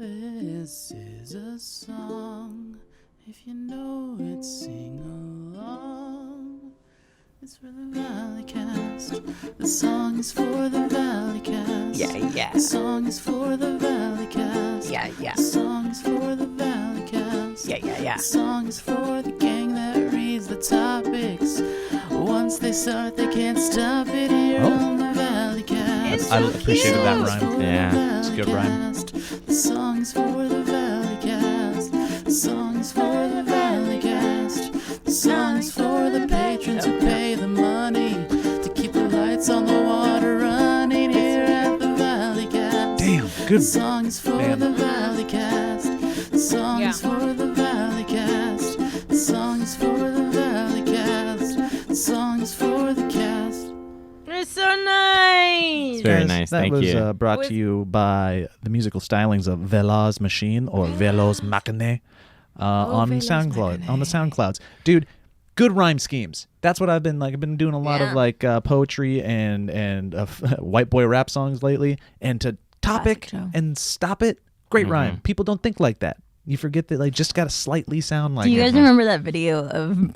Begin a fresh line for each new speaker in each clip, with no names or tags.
This is a song. If you know it, sing along. It's for the Valleycast. The song is for the Valleycast.
Yeah.
The song is for the Valleycast.
Yeah.
The song is for the Valleycast.
Yeah.
The song is for the gang that reads the topics. Once they start, they can't stop it here on the Valleycast.
I appreciated that rhyme.
Yeah.
It's a good rhyme.
The song is for the Valleycast. The song is for the Valleycast. The song is for the patrons who pay the money to keep the lights on the water running here at the Valleycast.
Damn, good.
The song is for the Valleycast. The song is for the Valleycast. The song is for the Valleycast. The song is for the cast.
It's so nice.
It's very nice.
That
Thank
was
you.
Brought to you by the musical stylings of Veloz Machine or Veloz Machine on
Veloz
SoundCloud.
Machine.
On the SoundClouds, dude. Good rhyme schemes. That's what I've been like. I've been doing a lot of like poetry and white boy rap songs lately. And to topic and stop it, great rhyme. People don't think like that. You forget that like just got to slightly sound like.
Do you guys remember that video of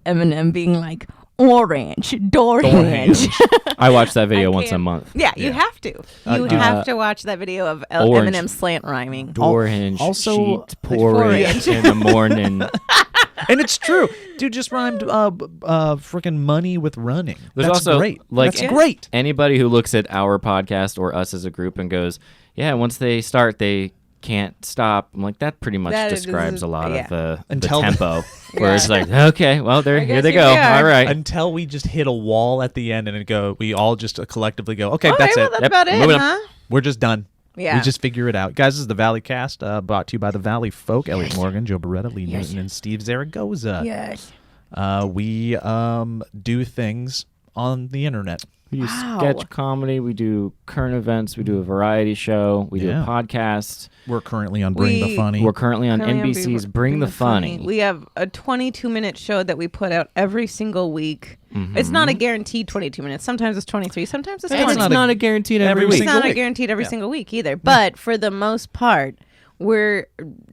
Eminem being like, orange, Dorange?
I watch that video once a month.
Yeah, you have to. You have to watch that video of
Orange.
Eminem slant rhyming.
Orange,
also-
sheet porridge in the morning.
And it's true, dude. Just rhymed freaking money with running.
There's
That's
also,
great.
like,
That's great.
Anybody who looks at our podcast or us as a group and goes, yeah, once they start, they can't stop. I'm like, that pretty much
That is-
describes a lot of the
Until-
tempo. Where it's like, okay, well, here
guess
they
here
go.
we are.
All right.
Until we just hit a wall at the end and we all just collectively go, okay,
Okay,
that's
well,
it.
that's
Yep,
about it,
moving on.
huh?
We're just done.
Yeah.
We just figure it out. Guys, this is the Valleycast, brought to you by the Valleyfolk, Elliot Morgan, Joe Beretta, Lee Newton, and Steve Zaragoza.
Yes.
We do things on the internet.
We do
Wow.
sketch comedy. We do current events. We do a variety show. We do a
Yeah.
podcast.
We're currently on Bring the Funny.
We're currently on
Currently on
NBC's Bring the Funny.
We have a 22-minute show that we put out every single week. It's not a guaranteed 22 minutes. Sometimes it's 23. Sometimes it's 20.
It's not a guaranteed every
every
week.
It's not
week.
a guaranteed every single week either. But for the most part, we're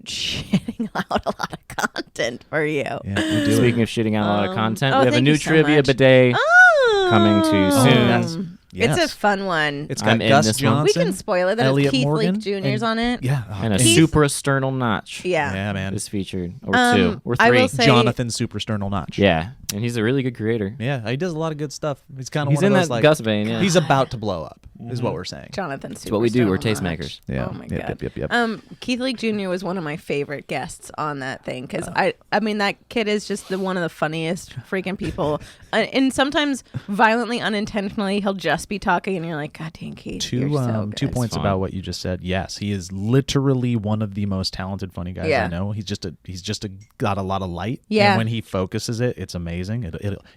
shitting out a lot of content for you.
Yeah, we do
Speaking
it.
of shitting out a lot of content,
oh,
we have a
thank
new
you so
trivia
much.
bidet
Oh.
coming to soon.
Yes.
It's a fun one.
It's
I'm
got
in
Gus
this one.
Johnson.
We can spoil it. That
Elliot
is Keith
Morgan,
Leak Jr.'s on it.
Yeah.
And a
Keith-
suprasternal notch
Yeah.
man.
is featured. Or two. Or
I
three.
will say-
Jonathan Supersternal Notch.
Yeah. And he's a really good creator.
Yeah, he does a lot of good stuff. He's kind of
He's
one
in
of those
that
like
Gus vein, yeah.
he's about to blow up, is what we're saying.
Jonathan
That's what we do. We're
Superstar Notch.
tastemakers.
Yeah.
Oh my
Yep,
god.
yep.
Keith Leak Jr. was one of my favorite guests on that thing because I mean that kid is just one of the funniest freaking people, and sometimes violently unintentionally he'll just be talking and you're like, God dang, Keith, you're so good.
2 points
fun.
about what you just said. Yes, he is literally one of the most talented, funny guys
Yeah.
I know. He's just got a lot of light.
Yeah.
And when he focuses it, it's amazing.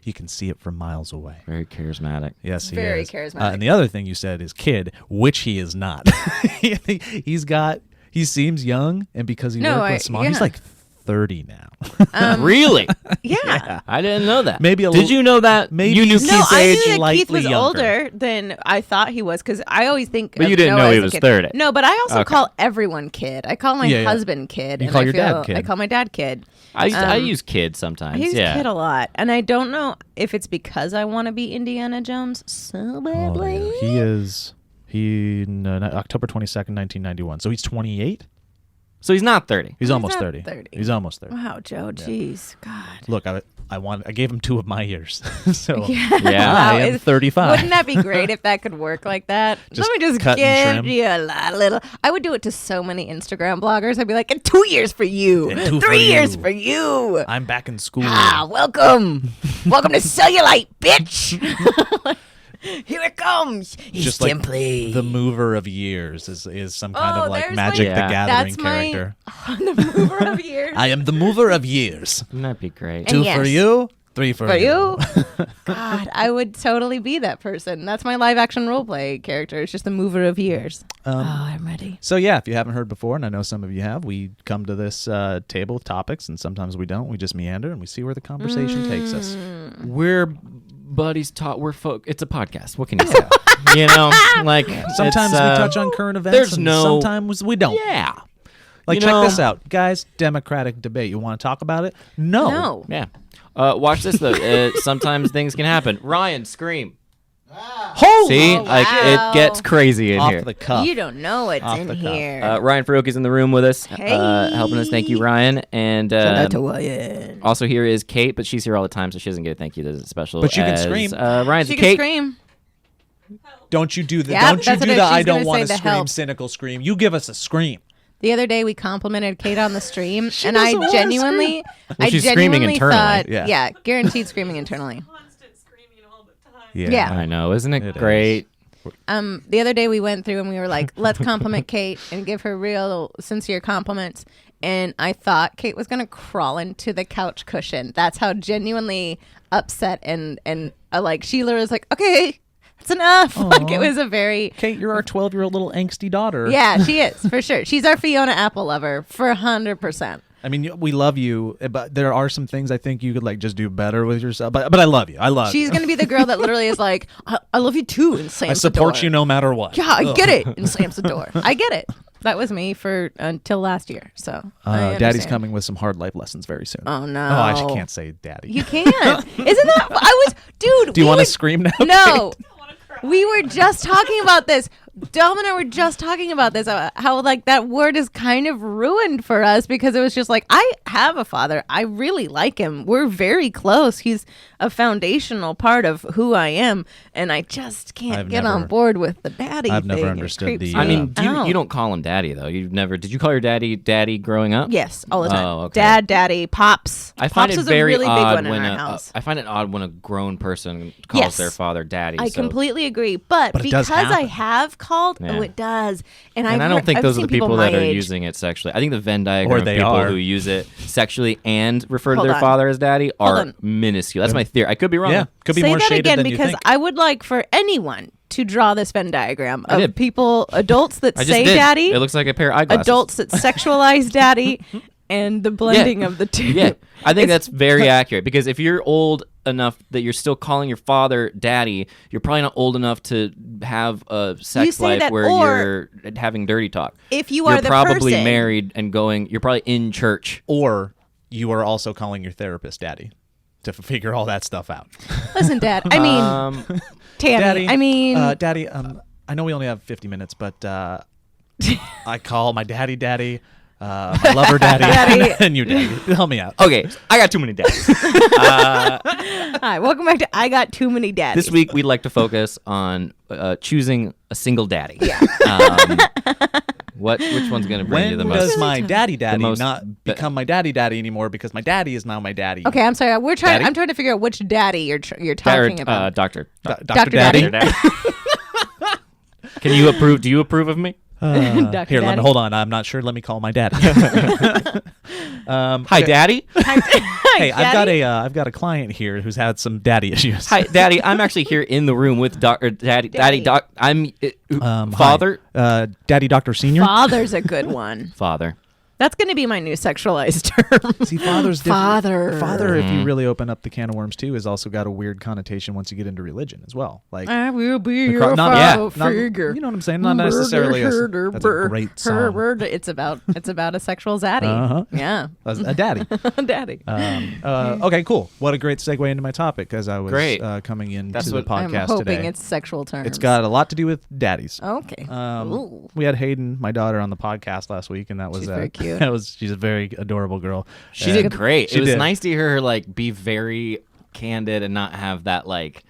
You can see it from miles away.
Very charismatic.
Yes, he
Very
is.
charismatic.
And the other thing you said is kid, which he is not. He seems young, and because he worked with Small, he's
yeah.
like 30 now.
Really?
Yeah.
I didn't know that.
Maybe a
Did
little-
you know that?
maybe
you knew
No,
No,
Keith's
I
age?
knew that Keith
lightly
was
younger.
older than I thought he was because I always think.
But
of
you didn't
Noah
know he
as a
was
kid.
30.
No, but I also
Okay.
call everyone kid. I call my
Yeah, yeah.
husband kid.
You
and
call
I
your dad kid.
I call my dad kid.
I use kid sometimes.
I use
yeah.
kid a lot, and I don't know if it's because I want to be Indiana Jones so badly.
Oh, yeah. He is. October 22nd, 1991. So he's 28.
So he's not 30.
He's almost
not
30.
30.
He's almost 30.
Wow, Joe, jeez, God.
Look, I gave him 2 of my years. So
Yeah.
Wow,
I am
is-
35.
Wouldn't that be great if that could work like that?
Just
Let me just
cut and
give
trim.
you a little. I would do it to so many Instagram bloggers. I'd be like, 2 years for you,
And 2 for
3 years
you.
for you.
I'm back in school.
Welcome to Cellulite, bitch. Here it comes. He's
Just like
simply
the mover of years is some kind
Oh,
of like
there's
Magic
my-
the
Yeah.
Gathering
That's my-
character.
the mover of years.
I am the mover of years.
Wouldn't that be great?
And
2
yes.
for you, 3 for
For you? God, I would totally be that person. That's my live action role play character. It's just the mover of years. I'm ready.
So yeah, if you haven't heard before, and I know some of you have, we come to this table with topics, and sometimes we don't. We just meander and we see where the conversation takes us.
We're buddies taught. It's a podcast. What can you say? You know, like
Sometimes
it's,
we touch on current events.
there's
and
no-
Sometimes we don't.
Yeah.
Like, check this out, guys. Democratic debate. You want to talk about it? No.
Yeah. Watch this though. Sometimes things can happen. Ryan, scream.
Holy
See,
wow.
like it gets crazy in
off
here.
the cuff.
You don't know what's
Off
in
the cuff.
here.
Ryan Farrohki's in the room with us,
Hey.
helping us. Thank you, Ryan. And
Shout out to Ryan.
also here is Kate, but she's here all the time, so she doesn't get a thank you. There's a special.
But you can
as,
scream.
Ryan's
She
Kate.
can scream.
Don't you do that?
Yep,
Don't you
that's
do
what
the
she's
I don't
gonna
want to
say, the
scream,
help.
cynical scream. You give us a scream.
The other day we complimented Kate on the stream, and
doesn't
I
wanna
genuinely,
Well, she's screaming internally.
thought,
Yeah.
guaranteed screaming internally.
Constant screaming all the time.
Yeah.
I know, isn't it,
It
great?
The other day we went through and we were like, let's compliment Kate and give her real sincere compliments. And I thought Kate was gonna crawl into the couch cushion. That's how genuinely upset and like Sheila was like, okay, that's enough. Like it was a very
Kate, you're our 12-year-old little angsty daughter.
yeah, she is for sure. She's our Fiona Apple lover for 100%.
I mean, we love you, but there are some things I think you could like just do better with yourself. But I love you. I love you.
She's gonna be the girl that literally is like, I love you too, and slams
I support
the door.
you no matter what.
Yeah, I get it, and slams the door. I get it. That was me for until last year. So I
Daddy's
understand.
coming with some hard life lessons very soon.
Oh no!
Oh, I can't say daddy.
You can't. Isn't that? I was, dude.
Do you
we
want to
were-
scream now?
No. We were just talking about this. Dom and I were just talking about this. How like that word is kind of ruined for us because it was just like I have a father. I really like him. We're very close. He's a foundational part of who I am, and I just can't
I've
get
never-
on board with the daddy.
I've never
thing. It
understood
creeps
the,
I
me
mean,
out.
you don't call him daddy though. You've never. Did you call your daddy growing up?
Yes, all the time.
Oh, okay.
Dad, daddy, pops.
I find
pops
it
is
very
a really
odd
big one
when
in our house.
I find it odd when a grown person calls
Yes.
their father daddy.
I
so-
completely agree, but
But it does
because I
happen.
have called,
Yeah.
it does, and
And I
I've
don't
heard-
think
I've
those are
seen
the people
my
that are
age.
using it sexually. I think the Venn diagram of
they
people
are.
who use it sexually and refer to
Hold
their
on.
father as daddy
Hold
are
on.
minuscule. That's my theory. I could be wrong.
Yeah, could be
Say
more
that
shaded
again
than you
because
think.
I would like for anyone to draw this Venn diagram
I
of
did.
people, adults that
I just
say
did.
daddy,
It looks like a pair of eyeglasses.
adults that sexualize daddy, and the blending of the two.
Yeah, I think that's very accurate because if you're old enough that you're still calling your father daddy, you're probably not old enough to have a
You
sex
say
life
that,
where
or
you're having dirty talk.
If you
You're
are the
probably
person,
married and going. You're probably in church.
Or you are also calling your therapist daddy to figure all that stuff out.
Listen, Dad. I mean, Tammy.
Daddy,
I mean,
Daddy. I know we only have 50 minutes, but I call my daddy, my lover daddy, and you daddy. Help me out.
Okay, I got too many dads.
hi, welcome back to I Got Too Many Daddies.
This week we'd like to focus on choosing a single daddy.
Yeah.
Which one's going to bring you
When
the
does
most?
my daddy
most-
not become my daddy anymore because my daddy is now my daddy?
Okay, I'm sorry. We're trying.
Daddy?
I'm trying to figure out which daddy you're talking about.
Doctor.
Dr.
Daddy?
Daddy.
Can you approve? Do you approve of me?
Dr.
Here,
Daddy?
hold on. I'm not sure. Let me call my daddy.
Hi, Daddy.
Hey, I've got a client here who's had some daddy issues.
Hi, Daddy. I'm actually here in the room with Daddy.
Daddy.
Doc. I'm father.
Hi. Daddy Doctor Senior.
Father's a good one.
Father.
That's going to be my new sexualized term.
See, father's different.
Father.
Father, if you really open up the can of worms too, has also got a weird connotation once you get into religion as well. Like
I will be
the
your
not-
father
not-
figure.
you know what I'm saying? Not necessarily that's a great song.
It's about a sexual zaddy.
Uh-huh.
Yeah.
A daddy.
Daddy.
Okay, cool. What a great segue into my topic as I was
Great.
Coming into
That's
the
what-
I'm
podcast
hoping
today.
it's sexual terms.
It's got a lot to do with daddies.
Okay. Ooh.
We had Hayden, my daughter, on the podcast last week, and that was
She's very cute.
She's a very adorable girl.
She
And
did great.
she
It was
did.
nice to hear her like be very candid and not have that like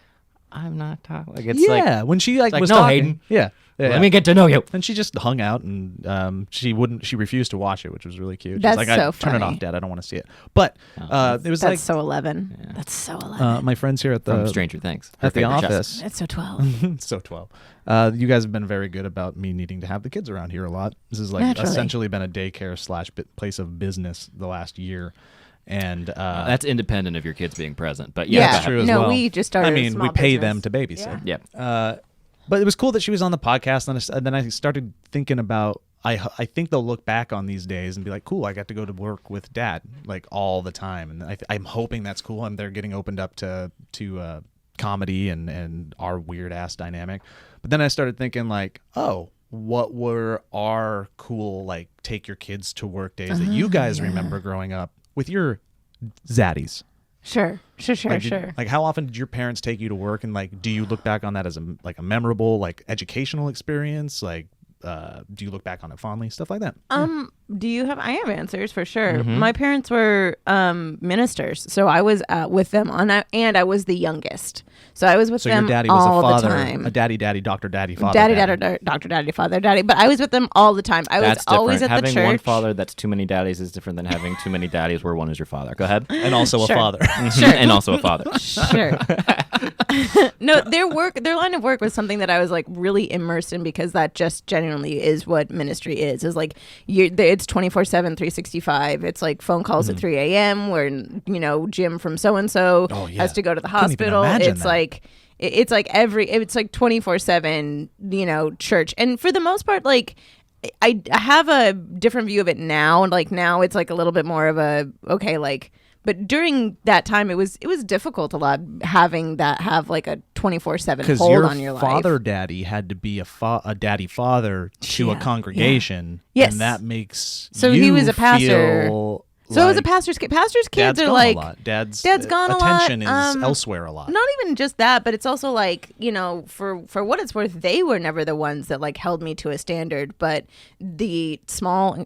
I'm not talking. Like it's
Yeah, when she like
like,
was
no,
talking.
Hayden.
Yeah.
Let me get to know you.
And she just hung out, and she refused to watch it, which was really cute. She's
That's
like,
so
turn it
funny.
off, Dad. I don't want to see it. But it was
That's
like
so 11. That's so 11.
my friends here at
From
the
Stranger Things. Her
at the
favorite
office.
That's so 12.
So 12. You guys have been very good about me needing to have the kids around here a lot. This has like
Naturally.
essentially been a daycare / place of business the last year. And
That's independent of your kids being present, but
Yeah.
yeah,
that's true as
No,
well.
we just started
I
a
mean,
small
we pay
business.
them to babysit.
Yeah.
But it was cool that she was on the podcast, and then I started thinking about. I think they'll look back on these days and be like, "Cool, I got to go to work with Dad like all the time," and I'm hoping that's cool. And they're getting opened up to comedy and our weird ass dynamic. But then I started thinking like, oh, what were our cool like take your kids to work days that you guys remember growing up with your zaddies?
Sure.
Like how often did your parents take you to work, and like do you look back on that as a memorable like educational experience? Like do you look back on it fondly? Stuff like that.
Do you have? I have answers for sure. My parents were ministers, so I was with them and I was the youngest, so I was with them
your daddy was
all
a father,
the time.
a daddy, doctor, daddy, father,
Doctor, daddy, father, daddy. But I was with them all the time. I
That's
was always
different.
at the church.
Having one father that's too many daddies is different than having too many daddies where one is your father. Go ahead.
and also
Sure.
a father.
Sure.
And also a father.
Sure. No, their line of work was something that I was like really immersed in, because that just genuinely is what ministry is. Is like it's 24/7, 365. It's like phone calls at 3 a.m. where Jim from so and so has to go to the hospital. It's like it's like 24/7. Church, and for the most part, like I have a different view of it now. Like now, it's like a little bit more of a But during that time, it was difficult a lot having that have like a 24/7 hold on your life.
Because your father daddy had to be a daddy father to a congregation.
Yes.
And that makes
he was a pastor.
feel
So it was a
like
pastor's kid. Pastor's kids
dad's
are
gone
like
a lot. Dad's
gone a lot.
attention is elsewhere a lot.
Not even just that, but it's also like, for what it's worth, they were never the ones that like held me to a standard, but the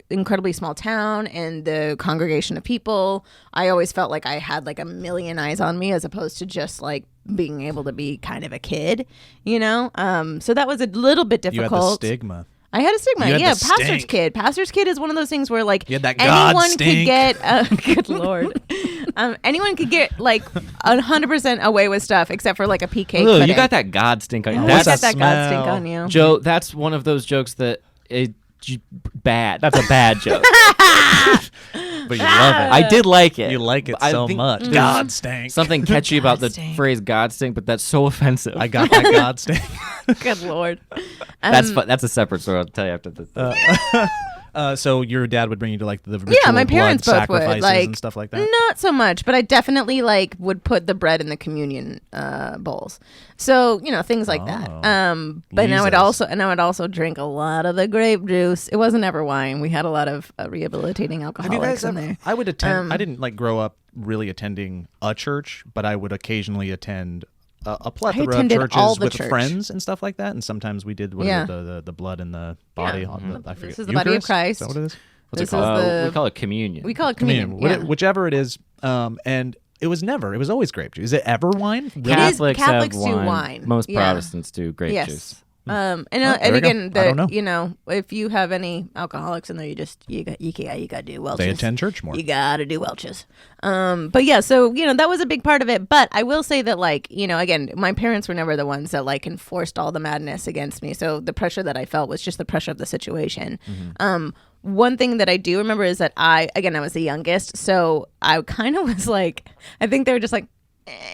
incredibly small town and the congregation of people, I always felt like I had like a million eyes on me, as opposed to just like being able to be kind of a kid, so that was a little bit difficult.
You had the stigma.
I had a stigma.
You had
Yeah,
the
pastor's
stink.
kid. Pastor's kid is one of those things where like
You had that God
anyone
stink.
could get. Good lord, anyone could get like 100% away with stuff except for like a PK.
Ooh,
critic.
you got that God stink on you.
You
What's
got
that
that God stink
smell?
on you.
Joe, that's one of those jokes that bad. That's a bad joke.
But you love it.
I did like it.
You like it
I
so
think
much.
there's
God stank.
Something catchy about the
stink.
phrase God stink, but that's so offensive.
I got that God stank.
Good lord.
That's a separate story. I'll tell you after the.
So your dad would bring you to like the ritual
my
blood
parents both would,
sacrifices
like,
and stuff like that.
Not so much, but I definitely like would put the bread in the communion bowls. So things like that. But I would also drink a lot of the grape juice. It wasn't ever wine. We had a lot of rehabilitating alcoholics in there.
I would attend. I didn't like grow up really attending a church, but I would occasionally attend a plethora of
attended
churches
all the
with
church.
friends and stuff like that. And sometimes we did the blood in the body.
Yeah.
I forget.
This is the body of
Eucharist?
Christ.
Is that what it is?
What's
This
it called?
is the-
We call it communion.
We call it communion. Yeah.
Whichever it is. And it was always grape juice. Is it ever wine? Really?
It is-
Catholics
Catholics
have
do
wine.
wine.
Most
Yeah.
Protestants do grape
Yes.
juice.
And
there we go.
again,
I don't know.
if you have any alcoholics in there, you got to do Welch's.
They attend church more.
You got to do Welch's. But yeah, so that was a big part of it. But I will say that again, my parents were never the ones that enforced all the madness against me. So the pressure that I felt was just the pressure of the situation. One thing that I do remember is that I was the youngest, so I kind of was like, I think they were just like,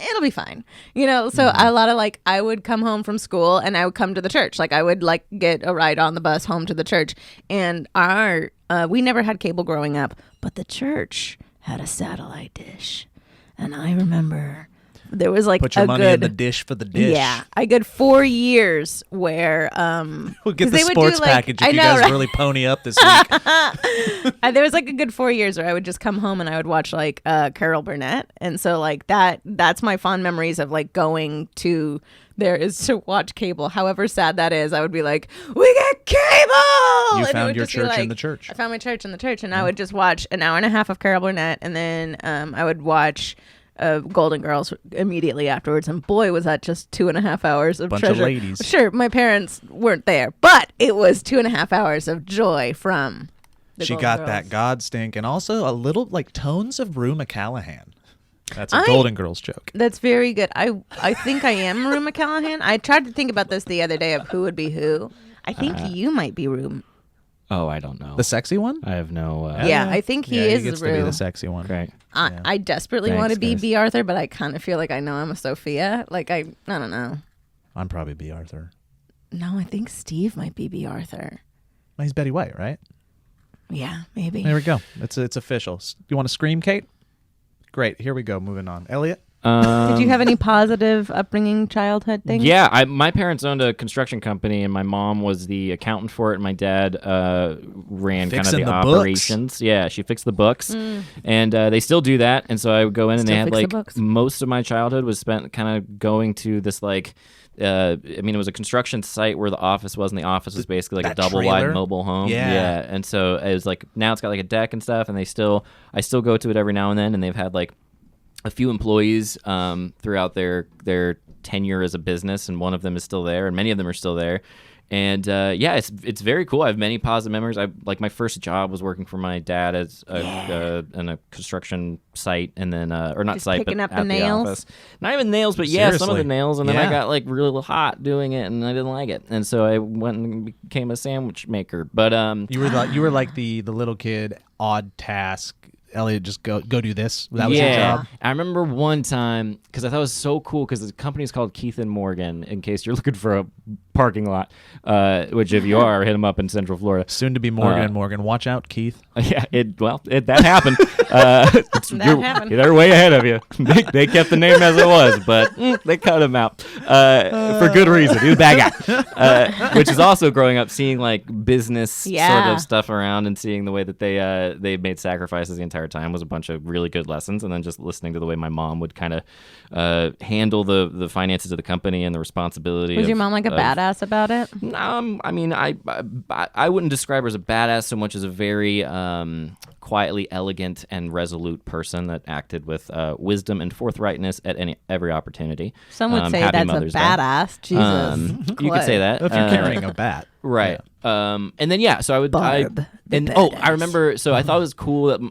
it'll be fine, so a lot of I would come home from school and I would come to the church. I would get a ride on the bus home to the church, and we never had cable growing up, but the church had a satellite dish, and I remember there was
Put your
a
money
good,
in the dish for the dish.
yeah, a good 4 years where
We'll get
'cause
the
they would
sports
do,
package if
I
you
know,
guys
right?
really pony up this week.
There was a good 4 years where I would just come home and I would watch Carol Burnett, and so that's my fond memories of going to there is to watch cable. However sad that is, I would be like, we get cable.
You
And it
found
would
your
just be
church in the church.
I found my church in the church, and I would just watch an hour and a half of Carol Burnett, and then I would watch Golden Girls immediately afterwards, and boy was that just 2.5 hours of
Bunch
treasure.
of ladies.
Sure, my parents weren't there, but it was 2.5 hours of joy from the
She
Golden
got
Girls.
that God stink, and also a little tones of Rue McCallahan. That's a
I-
Golden Girls joke.
That's very good. I think I am Rue McCallahan. I tried to think about this the other day of who would be who. I think you might be Rue.
Oh, I don't know.
The sexy one?
I have no.
Yeah, I think he is
gets
Rue.
to be the sexy one.
Great.
I desperately
Thanks,
want to be
guys.
B. Arthur, but I kind of feel like I know I'm a Sophia. I don't know.
I'm probably B. Arthur.
No, I think Steve might be B. Arthur.
Well, he's Betty White, right?
Yeah, maybe.
There we go. It's official. You want to scream, Kate? Great. Here we go. Moving on. Elliot?
Did you have any positive upbringing, childhood things?
Yeah, my parents owned a construction company, and my mom was the accountant for it, and my dad ran kind of
Fixing
the
the books.
operations. Yeah, she fixed the books, and they still do that. And so I would go in, and they
Still
had
fix the
like
books.
most of my childhood was spent kind of going to this like. I mean, it was a construction site where the office was, and the office was basically like a
That
double-wide
trailer?
mobile home.
Yeah.
And so it was like now it's got like a deck and stuff, and I still go to it every now and then, and they've had like a few employees throughout their tenure as a business, and one of them is still there, and many of them are still there. And yeah, it's very cool. I have many positive memories. Like my first job was working for my dad as in a construction site, and then or not
Just
site, but
picking up
at
the
the
nails?
office. Not even nails, but yeah, some of the
Seriously.
nails. And then I
Yeah.
got like really hot doing it, and I didn't like it, and so I went and became a sandwich maker. But
You were like the little kid, odd task. Elliot, just go do this. That was your job.
I remember one time because I thought it was so cool because the company's called Keith and Morgan. In case you're looking for a parking lot, which if you are, hit them up in Central Florida.
Soon to be Morgan and Morgan. Watch out, Keith.
Yeah, that happened.
happened.
They're way ahead of you. They kept the name as it was, but they cut him out for good reason. He was a bad guy. Which is also growing up, seeing like business sort
Yeah.
of stuff around, and seeing the way that they made sacrifices the entire time was a bunch of really good lessons. And then just listening to the way my mom would kind of handle the finances of the company and the responsibility.
Was your mom like a badass about it?
I mean, I wouldn't describe her as a badass so much as a very quietly elegant and resolute person that acted with wisdom and forthrightness at every opportunity.
Some would say
Happy
that's
Mother's
a
Day.
badass. Jesus.
You could say that.
If you're carrying a bat.
Right. And then yeah, so I would
Barb, the
I
badass.
remember. So I thought it was cool that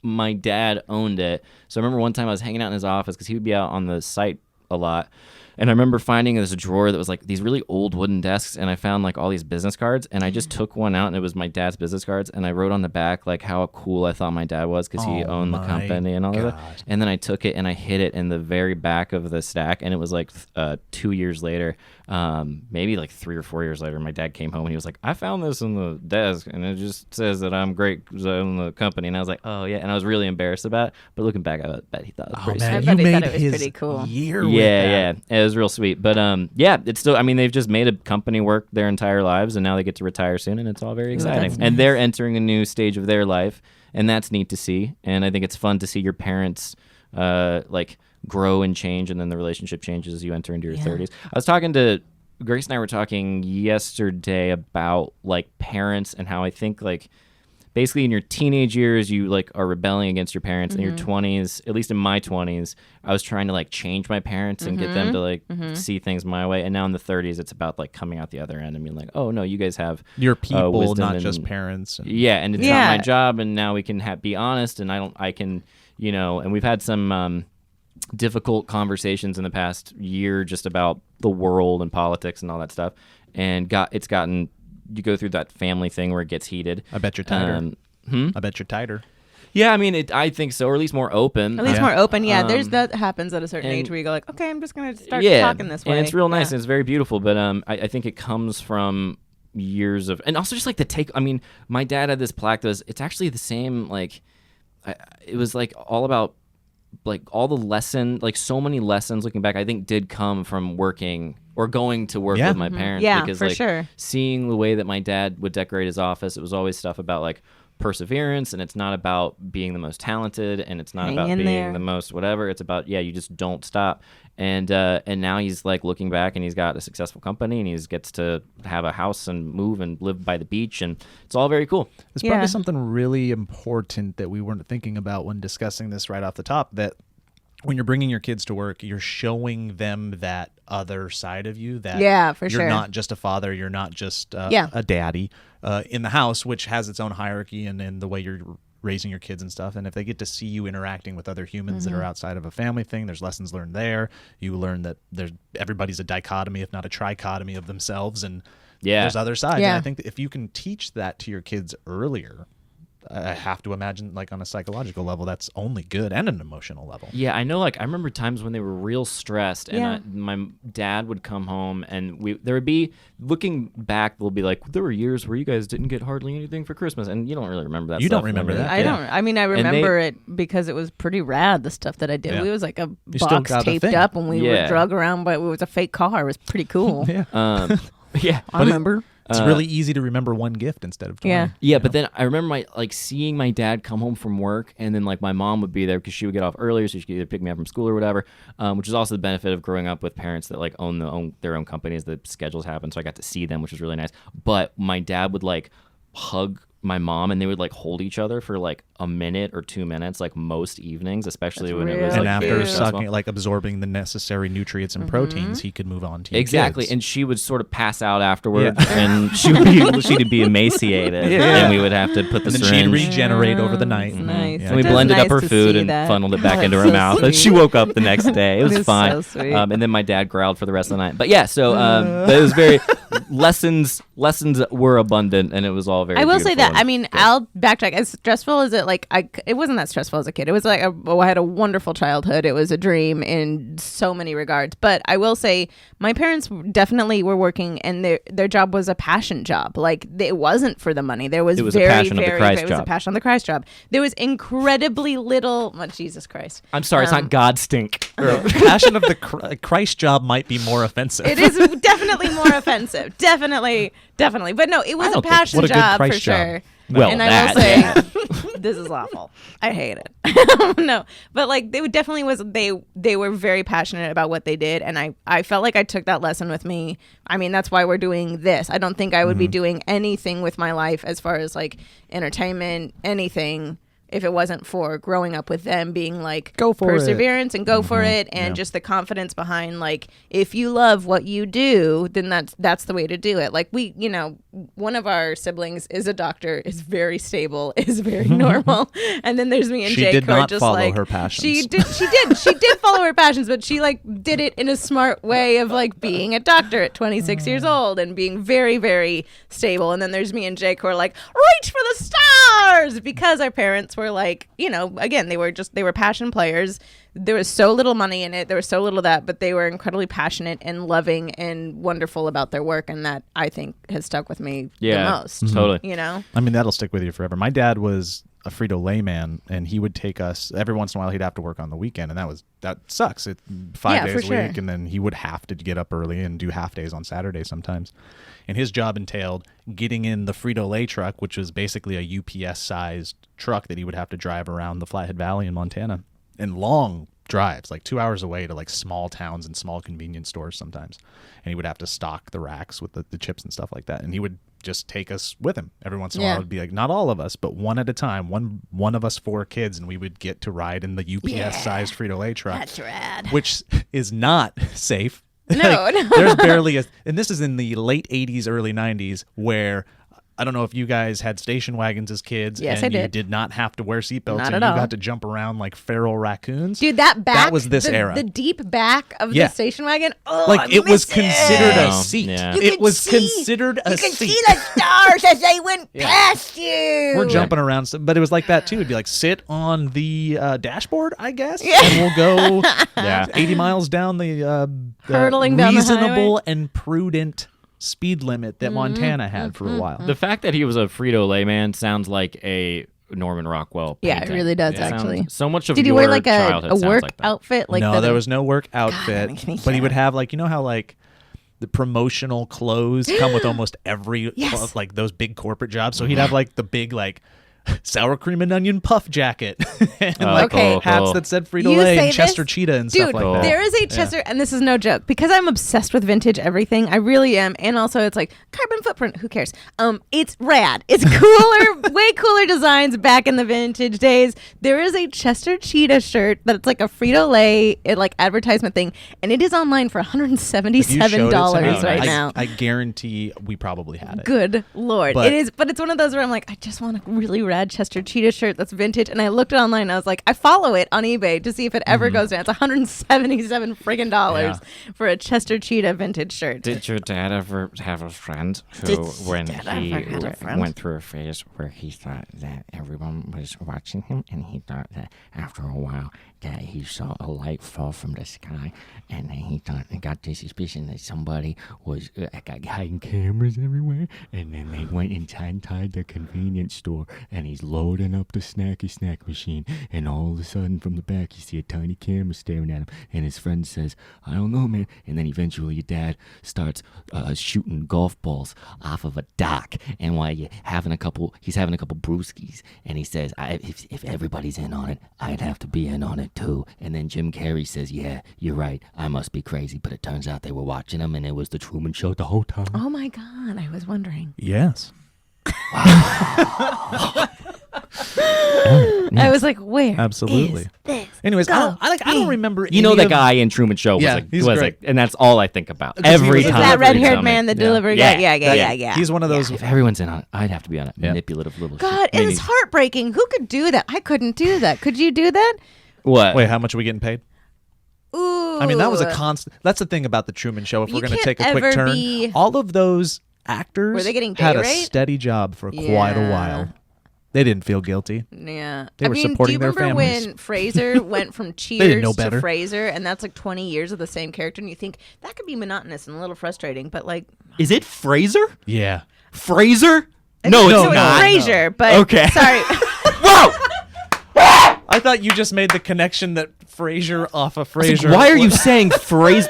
my dad owned it. So I remember one time I was hanging out in his office because he would be out on the site a lot. And I remember finding there's a drawer that was like these really old wooden desks, and I found like all these business cards, and I just took one out, and it was my dad's business cards, and I wrote on the back like how cool I thought my dad was because he
Oh
owned the
my
company and all of that.
God.
And then I took it and I hid it in the very back of the stack, and it was like 2 years later, maybe like 3 or 4 years later, my dad came home and he was like, "I found this in the desk, and it just says that I'm great because I own the company." And I was like, "Oh yeah," and I was really embarrassed about it. But looking back, I bet he thought it was
Oh
pretty
man,
I
sweet.
bet
you
he
made
thought it was
his
pretty cool.
year with
Yeah,
that.
it was real sweet. But yeah, it's still. I mean, they've just made a company work their entire lives, and now they get to retire soon, and it's all very exciting.
that's
And they're entering a new stage of their life, and that's neat to see. And I think it's fun to see your parents like grow and change, and then the relationship changes as you enter into your 30s. I was talking to Grace and I were talking yesterday about like parents and how I think like basically in your teenage years you like are rebelling against your parents. In your 20s, at least in my 20s, I was trying to like change my parents and get them to like see things my way. And now in the 30s, it's about like coming out the other end and being like, oh no, you guys have
Your people,
wisdom
not
and-
just parents. And
yeah, and it's
Yeah.
not my job, and now we can be honest, and I can, you know, and we've had some difficult conversations in the past year just about the world and politics and all that stuff, and it's gotten, you go through that family thing where it gets heated.
I bet you're tighter. I bet you're tighter.
Yeah, I mean, I think so, or at least more open.
At least
Yeah.
more open. Yeah, there's that happens at a certain
and-
age where you go like, okay, I'm just gonna start
yeah,
talking this way.
and it's real nice
Yeah.
and it's very beautiful. But I think it comes from years of, and also just like the take. I mean, my dad had this plaque that was, it's actually the same. Like, it was like all about like all the like so many lessons looking back. I think did come from working or going to work
Yeah.
with my parents.
Yeah,
because
for
like
sure.
seeing the way that my dad would decorate his office, it was always stuff about like perseverance, and it's not about being the most talented, and it's not
Hang
about
in
being
there.
the most whatever. It's about you just don't stop. And now he's like looking back, and he's got a successful company, and he gets to have a house and move and live by the beach, and it's all very cool.
It's
Yeah.
probably something really important that we weren't thinking about when discussing this right off the top, that when you're bringing your kids to work, you're showing them that other side of you, that
Yeah, for
you're
sure.
not just a father, you're not just
Yeah.
a daddy in the house, which has its own hierarchy and the way you're raising your kids and stuff. And if they get to see you interacting with other humans that are outside of a family thing, there's lessons learned there. You learn that everybody's a dichotomy, if not a trichotomy of themselves, and
Yeah.
there's other sides.
Yeah.
And I think that if you can teach that to your kids earlier, I have to imagine, like, on a psychological level, that's only good, and an emotional level.
Yeah, I know. Like, I remember times when they were real stressed, and
Yeah.
my dad would come home, and there would be, looking back, they'll be like, there were years where you guys didn't get hardly anything for Christmas, and you don't really remember that.
You
stuff
don't remember
when
that?
I don't. I mean, I remember
they-
it because it was pretty rad. The stuff that I did.
Yeah.
It was like a
You still
box
got the
taped
thing.
up, and we
Yeah.
were drug around, but it was a fake car. It was pretty cool.
Yeah.
Yeah.
I remember.
It's really easy to remember one gift instead of 20.
Yeah.
Yeah, but then I remember seeing my dad come home from work, and then like my mom would be there because she would get off earlier, so she could either pick me up from school or whatever. Which is also the benefit of growing up with parents that like own their own companies. The schedules happen, so I got to see them, which was really nice. But my dad would like hug my mom, and they would like hold each other for like a minute or 2 minutes, like most evenings, especially when it was
real
like
And after
very stressful.
sucking, like absorbing the necessary nutrients and proteins, he could move on to your
Exactly,
kids.
and she would sort of pass out afterward, and she'd be emaciated,
Yeah.
and we would have to put the
And then she'd
syringe.
regenerate over the night.
It's nice.
Yeah.
And we
It is
blended
nice
up her
to
food
see
and
that.
funneled it back
Oh,
into her
that's so
mouth. And she
sweet.
woke up the next day. It was
It is
fine.
so sweet.
And then my dad growled for the rest of the night. But yeah, so but it was very lessons were abundant, and it was all very.
I will say
beautiful
that. I
and
mean,
good.
I'll backtrack. As stressful as it, like, it wasn't that stressful as a kid. It was like I had a wonderful childhood. It was a dream in so many regards. But I will say, my parents definitely were working, and their job was a passion job. Like, it wasn't for the money. It was
a
very,
passion of the
very,
Christ
it was a
job.
passion of the Christ job. There was incredibly little. Oh, Jesus Christ!
I'm sorry, it's not God stink.
Passion of the Christ job might be more offensive.
It is definitely more offensive. Definitely. But no, it was a
don't think-
passion
What a good
job
Christ
for
job.
sure.
Well,
and I
that,
will say,
yeah.
this is awful. I hate it. No, but like they would definitely was they were very passionate about what they did, and I felt like I took that lesson with me. I mean, that's why we're doing this. I don't think I would be doing anything with my life as far as like entertainment, anything, if it wasn't for growing up with them being like
Go for it.
perseverance and go for it, and just the confidence behind like if you love what you do, then that's the way to do it. Like we, one of our siblings is a doctor, is very stable, is very normal, and then there's me and
She
Jake
did
who are
not
just
follow
like
her passions.
she did follow her passions, but she like did it in a smart way of like being a doctor at 26 years old and being very, very stable. And then there's me and Jake who are like, reach for the stars, because our parents were like, again, they were passion players. There was so little money in it. There was so little of that, but they were incredibly passionate and loving and wonderful about their work. And that, I think, has stuck with me the most.
Totally.
I mean, that'll stick with you forever. My dad was a Frito-Lay man, and he would take us every once in a while. He'd have to work on the weekend, and that sucks. It's 5
Yeah,
days
for
a
sure.
week, and then he would have to get up early and do half days on Saturday sometimes. And his job entailed getting in the Frito-Lay truck, which was basically a UPS-sized truck that he would have to drive around the Flathead Valley in Montana, and long drives, like 2 hours away to like small towns and small convenience stores sometimes. And he would have to stock the racks with the chips and stuff like that. And he would just take us with him every once in a while. It would be like, not all of us, but one at a time, one of us 4 kids, and we would get to ride in the UPS-sized Frito-Lay truck.
That's rad.
Which is not safe.
No, no.
There's barely and this is in the late 80s, early 90s, where I don't know if you guys had station wagons as kids.
Yes,
and
I
you
did.
did not have to wear seatbelts,
Not
and
at
you
all.
got to jump around like feral raccoons.
Dude, that
was this era.
The deep back of
Yeah.
the station wagon. Oh,
Like
I
it was
miss
considered a
Oh,
seat.
yeah.
You
It
could
was
see-
considered a
You can
seat.
see the stars as they went past you.
We're jumping around, but it was like that too. It'd be like sit on the dashboard, I guess, and we'll go 80 miles down the
Hurtling down the
reasonable
highway.
and prudent speed limit that Montana had for a while.
The fact that he was a Frito-Lay man sounds like a Norman Rockwell
Yeah, it
painting.
really does,
Sounds-
actually.
So much of
Did he
your
wear like a
childhood sounds
work
like that.
outfit? Like
No,
the,
there was no work outfit,
makes me
but he would
sad.
have like, how like the promotional clothes come with almost every
Yes.
like those big corporate jobs. So he'd have like the big like sour cream and onion puff jacket and like
Okay.
hats that said
You
Frito-Lay
say
and Chester
this?
Cheetah and
Dude,
stuff like that.
there is a Chester, and this is no joke, because I'm obsessed with vintage everything. I really am, and also it's like carbon footprint. Who cares? It's rad. It's cooler, way cooler designs back in the vintage days. There is a Chester Cheetah shirt that's like a Frito-Lay like advertisement thing, and it is online for
If you
$177
showed it to me,
right
I,
now.
I guarantee we probably had it.
Good Lord.
But-
But it's one of those where I'm like, I just want a really rad rad Chester Cheetah shirt that's vintage, and I looked it online. And I was like, I follow it on eBay to see if it ever goes down. It's $177 friggin' dollars for a Chester Cheetah vintage shirt.
Did your dad ever have a friend who, when he went through a phase where he thought that everyone was watching him, and he thought that after a while that he saw a light fall from the sky, and then he thought and got the suspicion that somebody was got hiding cameras everywhere, and then they went inside the convenience store, and he's loading up the snack machine, and all of a sudden from the back you see a tiny camera staring at him, and his friend says, I don't know, man, and then eventually your dad starts shooting golf balls off of a dock, and while he's having a couple brewskis, and he says, if everybody's in on it, I'd have to be in on it too. And then Jim Carrey says, yeah, you're right, I must be crazy, but it turns out they were watching him, and it was the Truman Show the whole time.
Oh my God, I was wondering.
Yes.
I was like, where?
Absolutely.
Is this?
Anyways, I don't remember.
You know the guy in Truman Show was
he's
was
great.
and that's all I think about every
Is
time.
that red-haired
something.
man, the delivery guy? Yeah.
He's one of those.
If everyone's in on it, I'd have to be on it. Manipulative little
God,
shit.
it is heartbreaking. Who could do that? I couldn't do that. Could you do that?
What?
Wait, how much are we getting paid?
Ooh.
I mean, that was a constant. That's the thing about the Truman Show. If
You
we're going to
can't
take a quick
ever
turn,
be-
all of those actors
Were they getting day
had a
rate?
steady job for quite a while. They didn't feel guilty.
Yeah.
They were supporting their
do you remember
families.
when Frasier went from
didn't
Cheers
know
to
better.
Frasier, and that's like 20 years of the same character, and you think that could be monotonous and a little frustrating, but like...
Is it Fraser?
Yeah.
Fraser?
So
No,
it's
it's not.
Frasier, but...
Okay.
Sorry.
Whoa!
I thought you just made the connection that Frasier off of Frasier.
Why are you saying Fraser?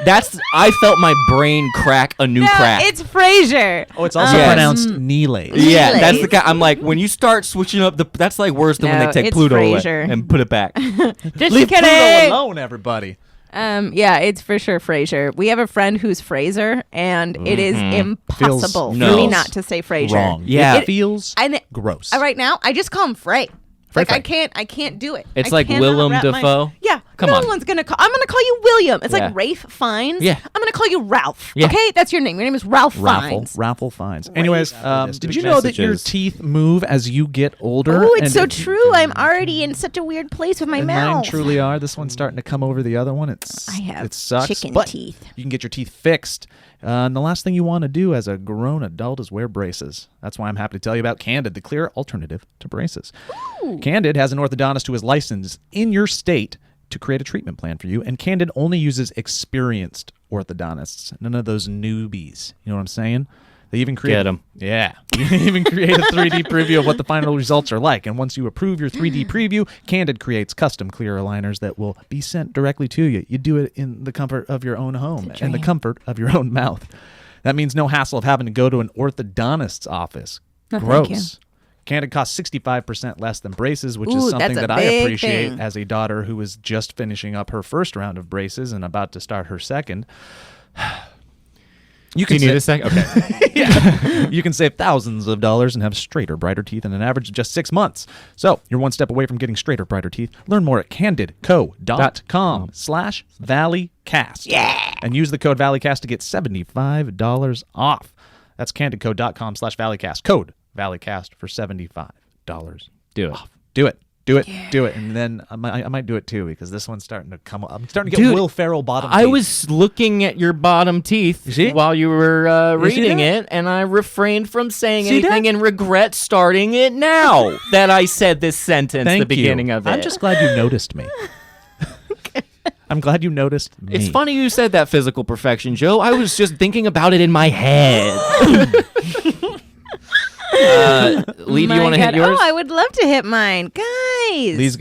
I felt my brain crack a new
No,
crack.
it's Frasier.
Oh, it's also
Yes.
pronounced Neeley.
Yeah,
Really?
that's the guy. I'm like, when you start switching up that's like worse than when
No,
they take
it's
Pluto away
Frasier.
and put it back.
Just
Leave Pluto
kidding.
alone, everybody.
Yeah, it's for sure Frasier. We have a friend who's Fraser, and it is impossible
Feels-
for me
no.
not to say Frasier.
Wrong.
Yeah.
It feels
And
gross.
Right now, I just call him Frey. Like
Frey.
I can't do it.
It's
I
like
cannot
Willem
wrap
Dafoe?
Yeah,
Come
no
on.
one's gonna call. I'm gonna call you William. It's
Yeah.
like Rafe Fiennes.
Yeah.
I'm gonna call you Ralph.
Yeah.
Okay, that's your name. Your name is Ralph Fiennes.
Raffle Fines. Anyways, did
Big
you know that your
messages.
teeth move as you get older?
Oh, it's
And
so true. I'm already in such a weird place with my
And
mouth.
mine truly are. This one's starting to come over the other one. It
have
sucks,
chicken
but
teeth.
You can get your teeth fixed. And the last thing you want to do as a grown adult is wear braces. That's why I'm happy to tell you about Candid, the clear alternative to braces. Candid has an orthodontist who is licensed in your state to create a treatment plan for you, and Candid only uses experienced orthodontists, none of those newbies. You know what I'm saying? They even create
Get 'em.
Yeah. You even create a 3D preview of what the final results are like. And once you approve your 3D preview, Candid creates custom clear aligners that will be sent directly to you. You do it in the comfort of your own home and the comfort of your own mouth. That means no hassle of having to go to an orthodontist's office.
No, thank you.
Gross. Candid costs 65% less than braces, which
Ooh,
is something
that's a
that I
big
appreciate
thing.
as a daughter who is just finishing up her first round of braces and about to start her second. You
Do you need
say-
a sec? Okay.
You can save thousands of dollars and have straighter, brighter teeth in an average of just 6 months. So you're one step away from getting straighter, brighter teeth. Learn more at candidco.com/valleycast. Yeah. And use the code Valleycast to get $75 off. That's candidco.com/valleycast. Code Valleycast for $75
Do it.
off. Do it. Do it. Do it. And then I might do it too, because this one's starting to come up. I'm starting to get
Dude,
Will Ferrell bottom
I
teeth.
was looking at your bottom teeth
see?
while you were
You see
reading
that?
it, and I refrained from saying
See
anything
that?
and regret starting it now that I said this sentence
Thank
the beginning
you.
of it.
I'm just glad you noticed me. I'm glad you noticed me.
It's funny you said that, physical perfection, Joe. I was just thinking about it in my head. Lee, do you
My
want to hit
God.
yours?
Oh, I would love to hit mine, guys.
Lee's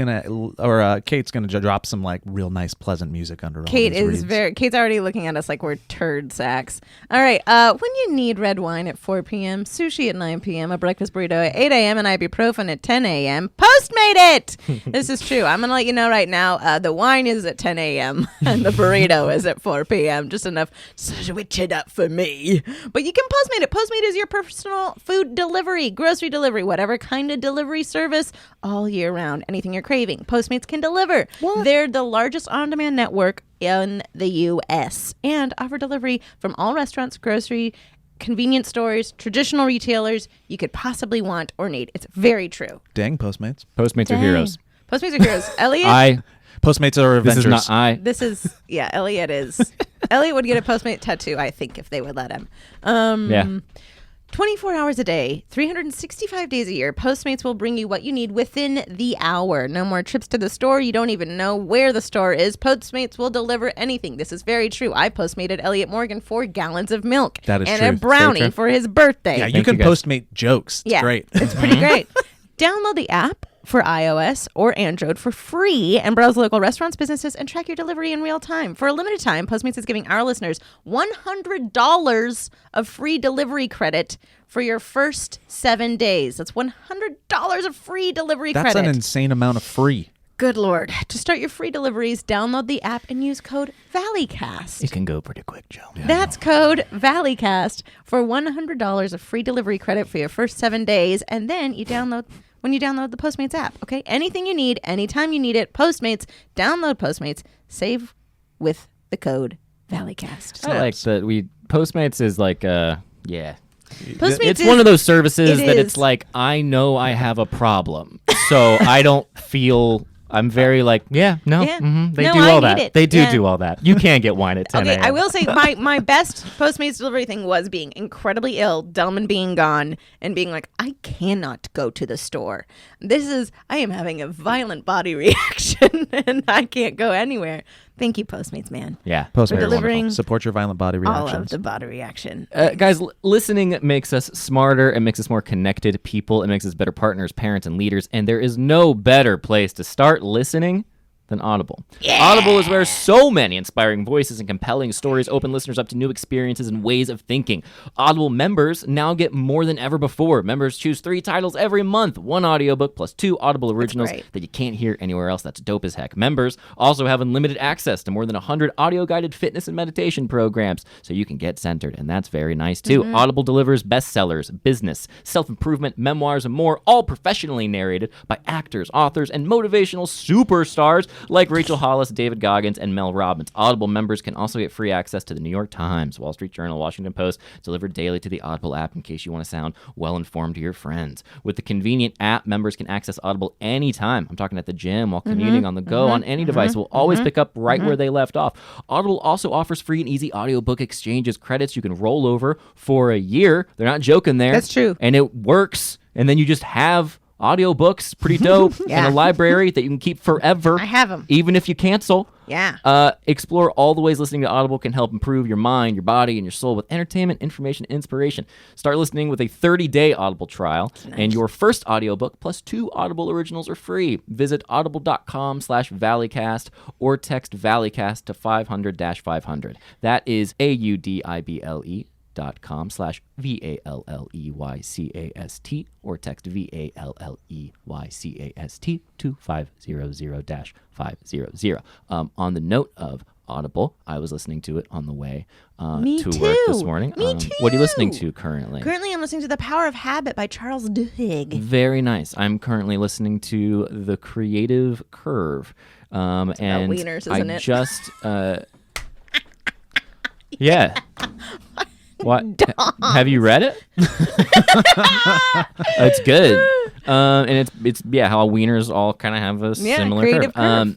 Kate's gonna drop some like real nice, pleasant music under all
Kate
these
is
reads.
Kate's already looking at us like we're turd sacks. All right. When you need red wine at 4 p.m., sushi at 9 p.m., a breakfast burrito at 8 a.m., and ibuprofen at 10 a.m., Postmate it. This is true. I'm gonna let you know right now. The wine is at 10 a.m. and the burrito is at 4 p.m. Just enough to switch it up for me. But you can Postmate it. Postmate is your personal food delivery, grocery delivery, whatever kind of delivery service all year round. Anything you're craving, Postmates can deliver. They're the largest on-demand network in the U.S. and offer delivery from all restaurants, grocery convenience stores, traditional retailers you could possibly want or need. It's very true.
Dang, Postmates.
Postmates are heroes.
Postmates are heroes. Elliot?
Postmates are Avengers.
This is not I.
This is, yeah, Elliot is. Elliot would get a Postmate tattoo, I think, if they would let him.
Yeah.
24 hours a day, 365 days a year, Postmates will bring you what you need within the hour. No more trips to the store. You don't even know where the store is. Postmates will deliver anything. This is very true. I Postmated Elliot Morgan 4 gallons of milk
That is
and
true.
a brownie for his birthday.
Yeah, you
Thank
can
you, guys.
Postmate jokes. It's great.
It's pretty great. Download the app for iOS or Android for free and browse local restaurants, businesses, and track your delivery in real time. For a limited time, Postmates is giving our listeners $100 of free delivery credit for your first 7 days. That's $100 of free delivery
That's
credit.
an insane amount of free.
Good Lord. To start your free deliveries, download the app and use code Valleycast.
It can go pretty quick, Joe.
That's code Valleycast for $100 of free delivery credit for your first 7 days. And then when you download the Postmates app, okay? Anything you need, anytime you need it, Postmates, download Postmates, save with the code Valleycast.
I like that Postmates is like, yeah.
Postmates
It's
is
one of those services
it
that
is.
it's like, I know I have a problem, so I don't feel. I'm very like, yeah, no,
Yeah.
they
No,
do
I
all
need
that.
it.
They do
Yeah.
do all that. You can't get wine at 10
Okay,
a.m.
I will say my best Postmates delivery thing was being incredibly ill, Delman being gone, and being like, I cannot go to the store. I am having a violent body reaction, and I can't go anywhere. Thank you, Postmates, man.
Yeah.
Postmates.
For delivering
Support your violent body
all
reactions.
of the body reaction.
Guys, listening makes us smarter. It makes us more connected people. It makes us better partners, parents, and leaders. And there is no better place to start listening than Audible. Yeah. Audible is where so many inspiring voices and compelling stories open listeners up to new experiences and ways of thinking. Audible members now get more than ever before. Members choose 3 titles every month, 1 audiobook plus 2 Audible originals that you can't hear anywhere else. That's dope as heck. Members also have unlimited access to more than 100 audio-guided fitness and meditation programs, so you can get centered, and that's very nice too. Audible delivers bestsellers, business, self-improvement, memoirs, and more, all professionally narrated by actors, authors, and motivational superstars like Rachel Hollis, David Goggins, and Mel Robbins. Audible members can also get free access to the New York Times, Wall Street Journal, Washington Post, delivered daily to the Audible app in case you want to sound well-informed to your friends. With the convenient app, members can access Audible anytime. I'm talking at the gym, while commuting, on the go, on any device. Will always pick up right where they left off. Audible also offers free and easy audiobook exchanges, credits you can roll over for a year. They're not joking there.
That's true.
And it works. And then you just have audiobooks, pretty dope, in a library that you can keep forever.
I have 'em.
Even if you cancel.
Yeah.
Explore all the ways listening to Audible can help improve your mind, your body, and your soul with entertainment, information, and inspiration. Start listening with a 30-day Audible trial, and your first audiobook plus 2 Audible originals are free. Visit audible.com/Valleycast or text Valleycast to 500-500. That is AUDIBLE.com/VALLEYCAST or text VALLEYCAST to 500-500. On the note of Audible, I was listening to it on the way to work this morning.
Me too.
What are you listening to currently?
Currently, I'm listening to The Power of Habit by Charles Duhigg.
Very nice. I'm currently listening to The Creative Curve. And
wieners, isn't
I
it?
just... yeah. What? Have you read it? It's good. And it's how wieners all kind of have a similar
creative curve.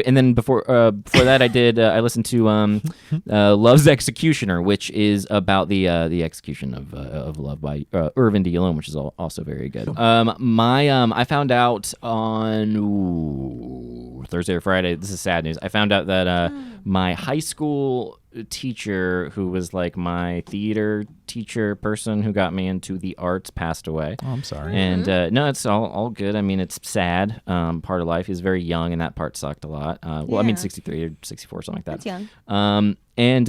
And then before that I listened to Love's Executioner, which is about the execution of love by Irvin D. Alone, which is also very good. I found out on Thursday or Friday, this is sad news, I found out that my high school teacher, who was like my theater teacher person who got me into the arts, passed away.
Oh, I'm sorry.
And no, it's all good. I mean, it's sad, part of life. He was very young, and that part sucked a lot. I mean, 63 or 64, something like that.
That's young.
And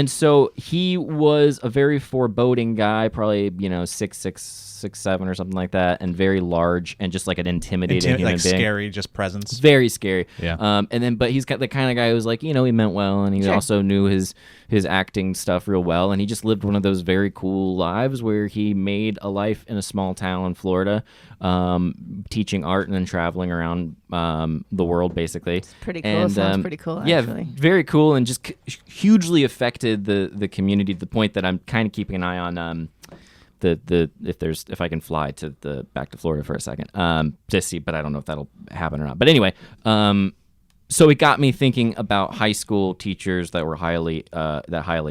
so he was a very foreboding guy, probably 6'7" or something like that, and very large, and just like an intimidating human being.
Scary, just presence.
Very scary.
Yeah.
But he's got the kind of guy who's like, he meant well, and he also knew his acting stuff real well, and he just lived one of those very cool lives where he made a life in a small town in Florida, teaching art and then traveling around the world, basically.
It's pretty cool.
And,
Sounds pretty cool, actually.
Yeah, very cool, and just hugely affected the community to the point that I'm kind of keeping an eye on if I can fly to back to Florida for a second to see, but I don't know if that'll happen or not. But anyway, so it got me thinking about high school teachers that were highly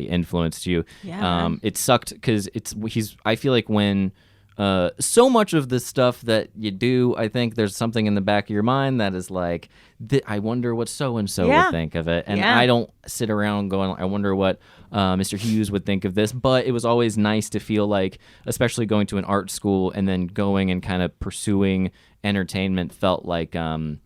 influenced you.
Yeah.
It sucked because I feel like when so much of the stuff that you do, I think there's something in the back of your mind that is like, I wonder what so and so would think of it, and I don't sit around going, I wonder what Mr. Hughes would think of this. But it was always nice to feel like, especially going to an art school and then going and kind of pursuing entertainment, felt like it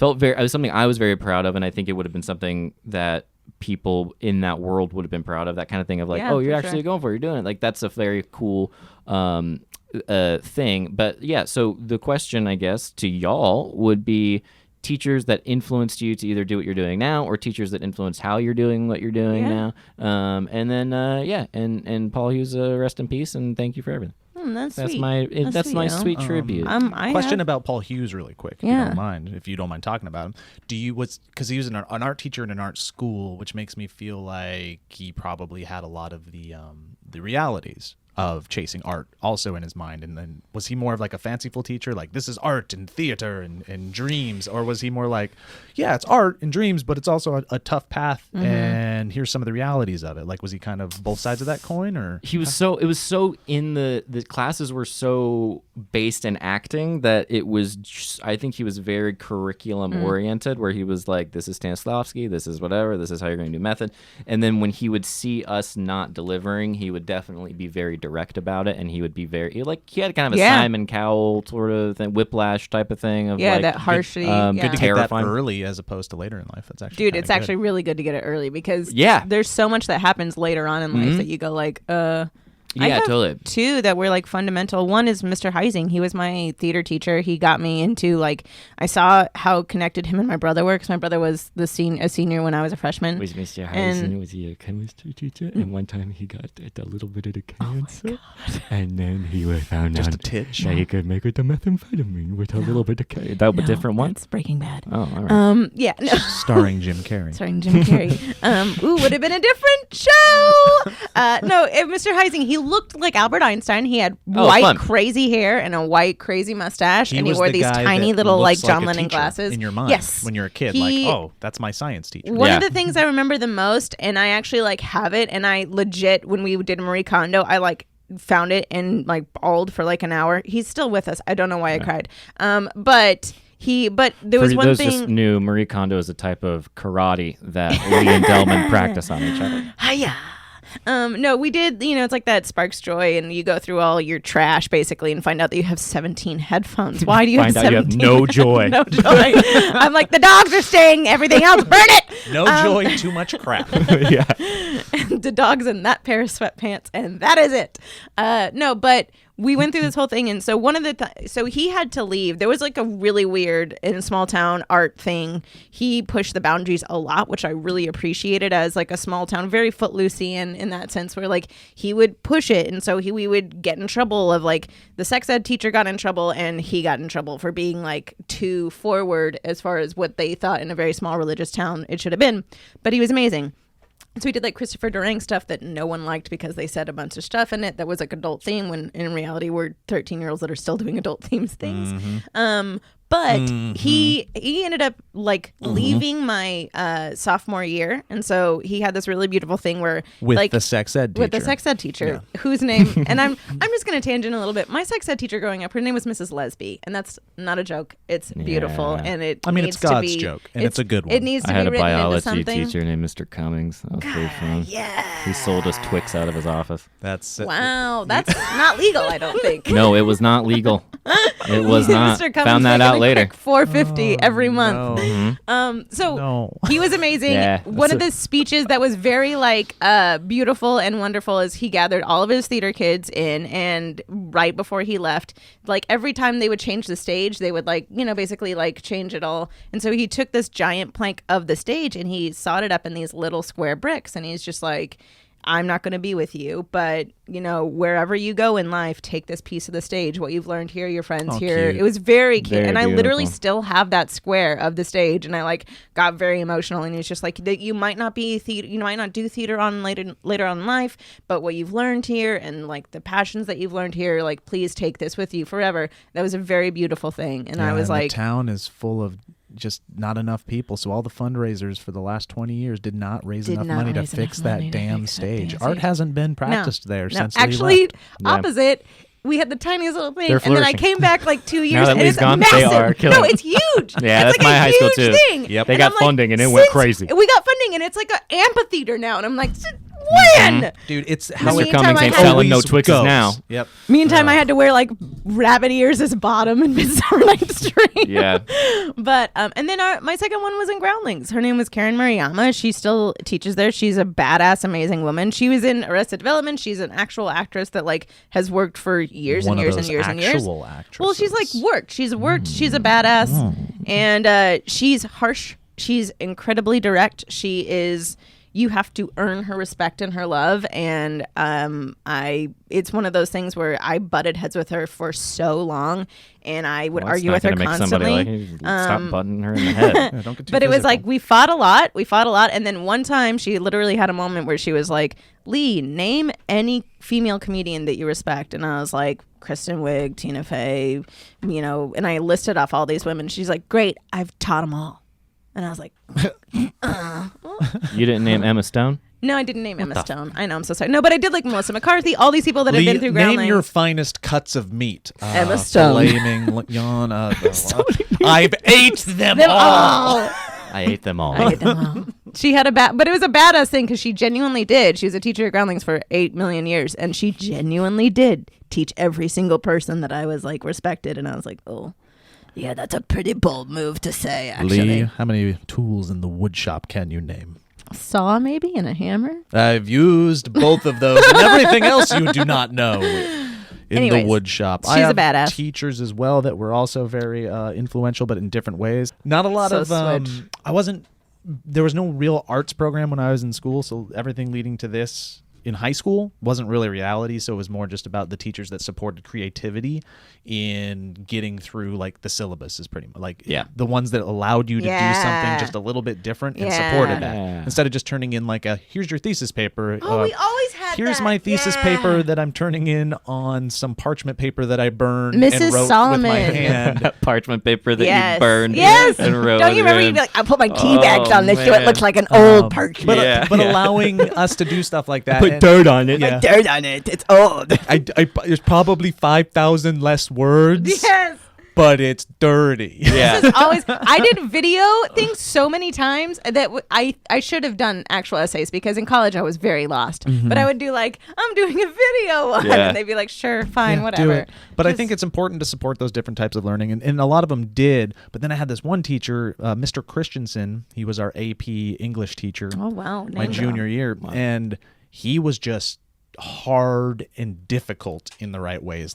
was something I was very proud of, and I think it would have been something that people in that world would have been proud of. That kind of thing of like, oh, you're actually going for it, you're doing it. Like that's a very cool thing. But yeah, so the question, I guess, to y'all would be teachers that influenced you to either do what you're doing now, or teachers that influenced how you're doing what you're doing now. And then and Paul Hughes, rest in peace, and thank you for everything.
That's
That's
sweet.
that's my sweet tribute.
Question about Paul Hughes really quick, if you don't mind talking about him. Because he was an art teacher in an art school, which makes me feel like he probably had a lot of the realities of chasing art also in his mind. And then was he more of like a fanciful teacher, like this is art and theater and dreams, or was he more like, yeah, it's art and dreams, but it's also a tough path, and here's some of the realities of it? Like, was he kind of both sides of that coin? Or
it was so in the classes were so based in acting that it was just, I think he was very curriculum oriented, where he was like, this is Stanislavski, this is whatever, this is how you're going to do method. And then when he would see us not delivering, he would definitely be very direct about it, and he would be very he had kind of a Simon Cowell sort of thing, Whiplash type of thing of
that harshly.
Good to get that early as opposed to later in life. That's actually
it's actually really good to get it early, because there's so much that happens later on in life that you go like, I have
totally.
two that were like fundamental. One is Mr. Heising. He was my theater teacher. He got me into like, I saw how connected him and my brother were, because my brother was a senior when I was a freshman.
Was Mr. Heising was he a chemistry teacher? And one time he got a little bit of the cancer, and then he was found out that he could make it the methamphetamine with a little bit of cancer.
That was a different one.
It's Breaking Bad.
Oh, all right.
Yeah. No.
Starring Jim Carrey.
Would have been a different show. No, Mr. Heising, he looked like Albert Einstein. He had white crazy hair and a white crazy mustache, and he wore these tiny little like John Lennon glasses
in your mind.
Yes,
when you're a kid, like, oh, that's my science teacher.
One of the things I remember the most, and I actually like have it, and I legit, when we did Marie Kondo, I like found it and like bawled for like an hour. He's still with us. I don't know why I cried. But there was one thing.
Just knew Marie Kondo is a type of karate that Lee and Delman practice on each other.
Hiya. No, we did, it's like that Sparks Joy, and you go through all your trash basically and find out that you have 17 headphones. Why do you have 17?
You have no joy.
No joy. I'm like, the dogs are staying, everything else, burn it.
No joy, too much crap.
Yeah.
And the dog's in that pair of sweatpants, and that is it. No, but we went through this whole thing, and so so he had to leave. There was like a really weird, in a small town, art thing. He pushed the boundaries a lot, which I really appreciated as like a small town, very footloosey in that sense, where like he would push it, and so we would get in trouble of like the sex ed teacher got in trouble, and he got in trouble for being like too forward as far as what they thought in a very small religious town it should have been. But he was amazing. So we did like Christopher Durang stuff that no one liked because they said a bunch of stuff in it that was like adult theme, when in reality we're 13-year-olds that are still doing adult themes things. But he ended up like leaving my sophomore year, and so he had this really beautiful thing where
with the sex ed
teacher whose name, and I'm just gonna tangent a little bit. My sex ed teacher growing up, her name was Mrs. Lesby, and that's not a joke. It's beautiful, and
it's God's joke, and it's a good one.
It needs to
I had
be
a biology
into
teacher named Mr. Cummings. That was pretty fun.
Yeah,
he sold us Twix out of his office.
That's
wow. That's not legal, I don't think.
No, it was not legal. It was not.
Mr. Cummings
Found that out later.
$4.50 every month. He was amazing.
Yeah,
one of the speeches that was very like beautiful and wonderful is he gathered all of his theater kids in, and right before he left, like every time they would change the stage, they would like, basically like change it all. And so he took this giant plank of the stage and he sawed it up in these little square bricks, and he's just like, I'm not going to be with you, but wherever you go in life, take this piece of the stage. What you've learned here, your friends here.
Cute.
It was very cute,
Very
and I literally
beautiful.
still have that square of the stage, and I got very emotional. And it's just that you might not be theater, you might not do theater on later on in life, but what you've learned here and the passions that you've learned here, please take this with you forever. That was a very beautiful thing, and I was
the town is full of just not enough people, so all the fundraisers for the last 20 years did not raise enough money to fix that damn stage. Art hasn't been practiced there since
actually
Lee left.
opposite. We had the tiniest little thing,
They're
and then I
flourishing.
came back 2 years,
Now that
and
Lee's
it's
gone,
massive.
they are killing
No,
it.
it's huge.
Yeah,
it's
that's my high school
huge
too.
thing.
Yep.
They
And
got
I'm
funding and it went crazy.
We got funding, and it's like an amphitheater now, and I'm like, when?
Dude, it's
the
how it
meantime,
Cummings
I
ain't
had-
selling no
always
Twixes
goes.
now.
Yep.
Meantime, I had to wear rabbit ears as bottom in Midsummer Night's Dream.
Yeah.
But and then my second one was in Groundlings. Her name was Karen Mariyama. She still teaches there. She's a badass, amazing woman. She was in Arrested Development. She's an actual actress that has worked for years
One
and years
of
and
those
years and years.
actual actresses.
Well, she's worked. She's worked. She's a badass, and she's harsh. She's incredibly direct. She is. You have to earn her respect and her love, and it's one of those things where I butted heads with her for so long, and I would argue with her constantly.
Stop butting her in the head.
Yeah, don't get too
But it was
physical.
we fought a lot, and then one time she literally had a moment where she was like, Lee, name any female comedian that you respect. And I was like, Kristen Wiig, Tina Fey, and I listed off all these women. She's like, great, I've taught them all. And I was like,
You didn't name Emma Stone?
no, I didn't name Emma Stone. I know, I'm so sorry. No, but I did Melissa McCarthy, all these people that have been through
name
Groundlings.
your finest cuts of meat.
Emma Stone.
I've ate them
Them
all.
all.
I ate them all.
I hate them all. She had but it was a badass thing because she genuinely did. She was a teacher at Groundlings for 8 million years, and she genuinely did teach every single person that I was respected, and I was like, oh, yeah, that's a pretty bold move to say, actually.
Lee, how many tools in the wood shop can you name?
Saw maybe and a hammer.
I've used both of those and everything else you do not know in
Anyways,
the wood shop.
she's
I have
a badass.
teachers as well that were also very influential, but in different ways. Not a lot
So
of.
switch.
There was no real arts program when I was in school, so everything leading to this in high school wasn't really reality. So it was more just about the teachers that supported creativity in getting through the syllabus is pretty much the ones that allowed you to do something just a little bit different and supported that
Yeah.
instead of just turning in here's your thesis paper.
Oh, we always had
Here's
that.
my thesis
Yeah.
paper that I'm turning in on some parchment paper that I burned
Mrs.
and wrote
Solomon.
with my hand.
Parchment paper that
Yes.
you burned
Yes.
and wrote.
Don't you remember
in.
you'd be like, I put my tea bags
Oh,
on this so it
man.
looks like an old parchment.
But,
Yeah.
but allowing us to do stuff like that.
Put
and-
dirt on it.
Yeah.
Dirt on it. It's old.
There's probably 5,000 less words,
Yes.
but it's dirty.
Yeah.
This is always. I did video things so many times that I should have done actual essays because in college I was very lost. But I would do I'm doing a video one,
Yeah.
and they'd be like, sure, fine,
Yeah,
whatever.
do it. But I
Just-
think it's important to support those different types of learning, and a lot of them did. But then I had this one teacher, Mr. Christensen. He was our AP English teacher
Oh wow,
my
name
junior year, and he was just hard and difficult in the right ways.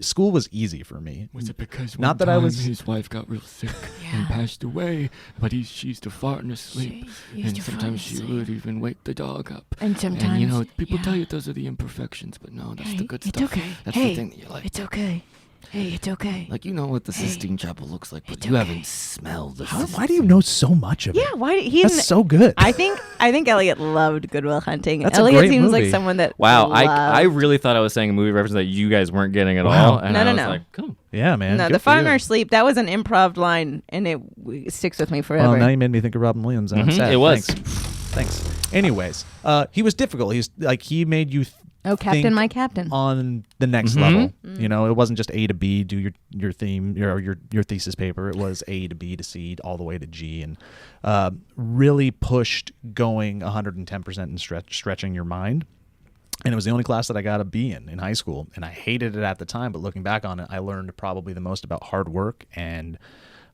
School was easy for me.
Was it because
Not
one
that I
time
was-
his wife got real sick and passed away, but she used to fart in her sleep,
She used
and
to fart in
sometimes
her
she
sleep.
would even wake the dog up.
And sometimes,
people
yeah.
tell you those are the imperfections, but no, that's the good
it's
stuff.
okay.
That's
Hey,
the thing that you like.
It's okay. Hey, it's okay.
You know what the
Hey,
Sistine Chapel looks like, but
it's
you
okay.
haven't smelled the
Why do you know so much of it?
Yeah, why he?
That's so good.
I think Elliot loved Good Will Hunting.
That's a
Elliot
great
seems like
movie.
someone that.
Wow, I
loved-
really thought I was saying a movie reference that you guys weren't getting at
Wow.
all. And
No,
I
no,
was
no.
like, cool.
Yeah, man.
No,
good
the
for
fart
you.
in our sleep. That was an improv line, and it sticks with me forever.
Well, now you made me think of Robin Williams. And I'm
Mhm,
sad.
it was.
Thanks. Anyways, he was difficult. He's he made you
Captain,
think
my captain.
on the next level. It wasn't just A to B, do your theme, your thesis paper. It was A to B to C all the way to G, and really pushed going 110% and stretching your mind. And it was the only class that I got a B in high school, and I hated it at the time. But looking back on it, I learned probably the most about hard work and.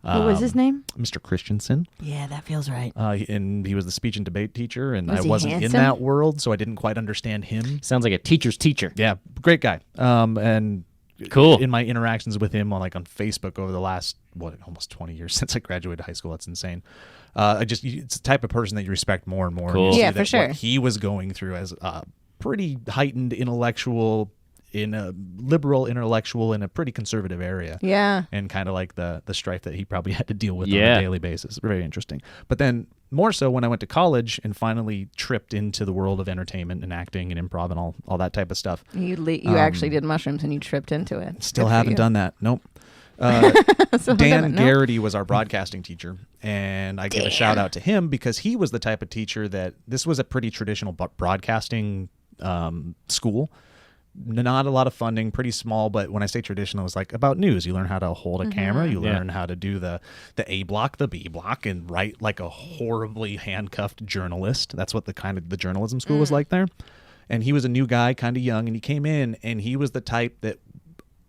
What was his name?
Mr. Christensen.
Yeah, that feels right.
And he was the speech and debate teacher, and
Was
I
he
wasn't in
handsome?
that world, so I didn't quite understand him.
Sounds like a teacher's teacher.
Yeah, great guy. And
Cool.
in my interactions with him on Facebook over the last almost 20 years since I graduated high school. That's insane. It's the type of person that you respect more and more.
Cool.
And you see
Yeah, for
that
sure.
What he was going through as a pretty heightened intellectual, in a liberal intellectual in a pretty conservative area.
Yeah.
And kind of like the strife that he probably had to deal with on
Yeah.
a daily basis. Very interesting. But then more so when I went to college and finally tripped into the world of entertainment and acting and improv and all that type of stuff.
You actually did mushrooms and you tripped into it.
Still
Good for
haven't
you.
done that. Nope.
Still
Dan
haven't, no?
Garrity was our broadcasting teacher, and I give a shout out to him because he was the type of teacher that this was a pretty traditional broadcasting school. Not a lot of funding, pretty small, but when I say traditional, it was like about news. You learn how to hold a camera, you learn how to do the A block, the B block, and write like a horribly handcuffed journalist. That's what the journalism school was like there. And he was a new guy, kind of young, and he came in, and he was the type that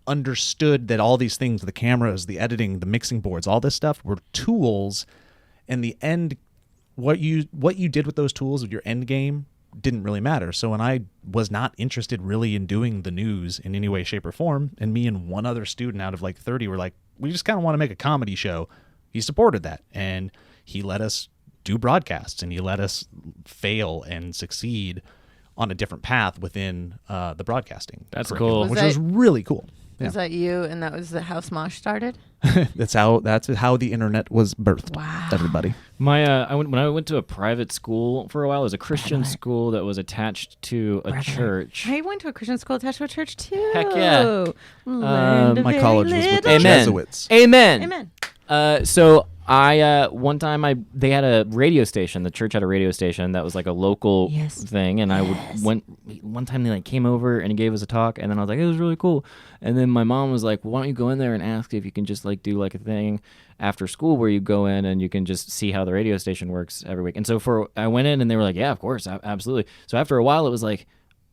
understood that all these things, the cameras, the editing, the mixing boards, all this stuff were tools, and the end, what you did with those tools of your end game didn't really matter. So when I was not interested really in doing the news in any way, shape, or form, and me and one other student out of like 30 were like, we just kind of want to make a comedy show, he supported that, and he let us do broadcasts, and he let us fail and succeed on a different path within the broadcasting.
That's
curriculum,
cool.
which was really cool.
Was that you and that was how Smosh started?
That's how the internet was birthed.
Wow.
Everybody.
When I went to a private school for a while, it was a Christian school that was attached to a church.
I went to a Christian school attached to a church too.
Heck yeah.
Learned a
My
very
college was with the
little-
Amen.
Jesuits.
Amen.
Amen.
So I one time they had a radio station. The church had a radio station that was like a local thing, and I went one time. They like came over and he gave us a talk, and then I was like, it was really cool. And then my mom was like, why don't you go in there and ask if you can just like do like a thing after school where you go in and you can just see how the radio station works every week. And so I went in and they were like, yeah, of course, absolutely. So after a while, it was like,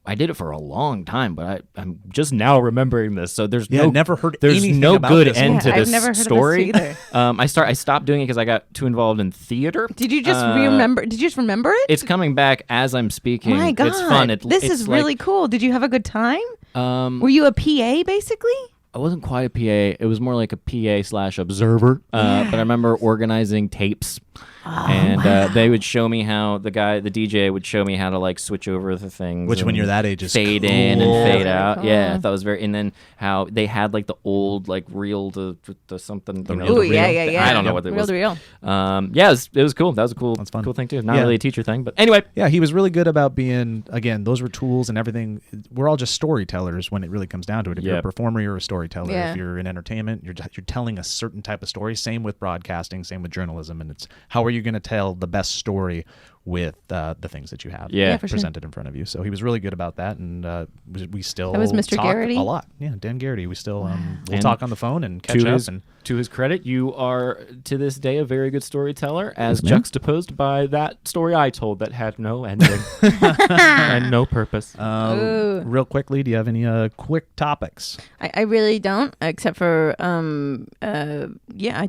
I did it for a long time, but I'm just now remembering this. So there's
never heard
there's
anything
no
about
good
this
end to
I've
this
never heard
story.
of this either.
I stopped doing it because I got too involved in theater.
Did you just remember? Did you just remember it?
It's coming back as I'm speaking.
My God,
it's fun.
This
it's
is
like,
really cool. Did you have a good time?
Were
Were you a PA basically?
I wasn't quite a PA. It was more like a PA/observer. But I remember organizing tapes. And they would show me how the DJ would show me how to like switch over the things.
Which when you're that age is
fade in and fade out.
Cool.
Yeah, I thought it was very. And then how they had like the old like reel to something. The
Ooh, yeah.
I don't know what it was.
Real.
Yeah, it was cool. That was a cool.
That's fun.
Cool thing too. Not really a teacher thing, but anyway.
Yeah, he was really good about being, again, those were tools and everything. We're all just storytellers when it really comes down to it. If you're a performer, you're a storyteller.
Yeah.
If you're in entertainment, you're telling a certain type of story. Same with broadcasting, same with journalism. And it's how are you going to tell the best story with the things that you have
for
presented in front of you. So he was really good about that, and we still
That was Mr.
talk
Garrity?
a lot. Yeah, Dan Garrity. We still we'll talk on the phone and catch up.
To his credit, you are to this day a very good storyteller, as juxtaposed by that story I told that had no ending and no purpose.
Real quickly, do you have any quick topics?
I really don't, except for I